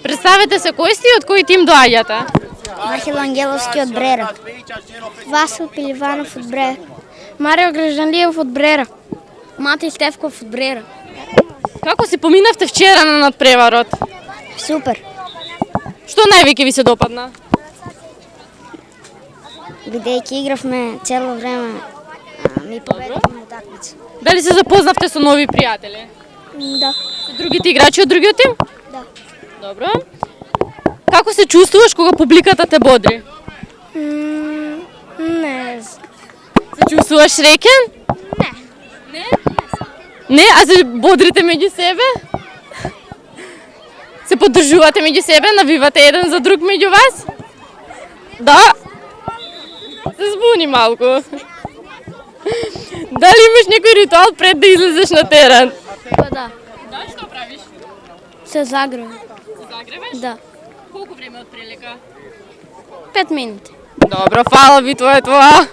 Представете се кој сте и од кој тим доаѓате? Махил Ангеловски од Брера. Васил Пиливанов од Брера. Марио Грежанлиев од Брера. Мати Стевков од Брера. Како си поминавте вчера на надпреварот? Супер. Што највеќе ви се допадна? Бидејќи игравме цело време, ми победивме утакмица. Дали се запознавте со нови пријатели? Да. Со другите играчи од другиот тим? Да. Добро. Како се чувствуваш кога публиката те бодри? Не. Се чувствуваш среќен? Не. Не? Не, а се бодрите меѓу себе? Се поддржувате меѓу себе, навивате еден за друг меѓу вас? Да. Се збуни малку. Дали имаш некој ритуал пред да излезеш на терен? Па да. Да, што правиш? Се загревам. Се загреваш? Да. Колку време од прилика? 5 минути. Добро, фала ви, тоа е тоа.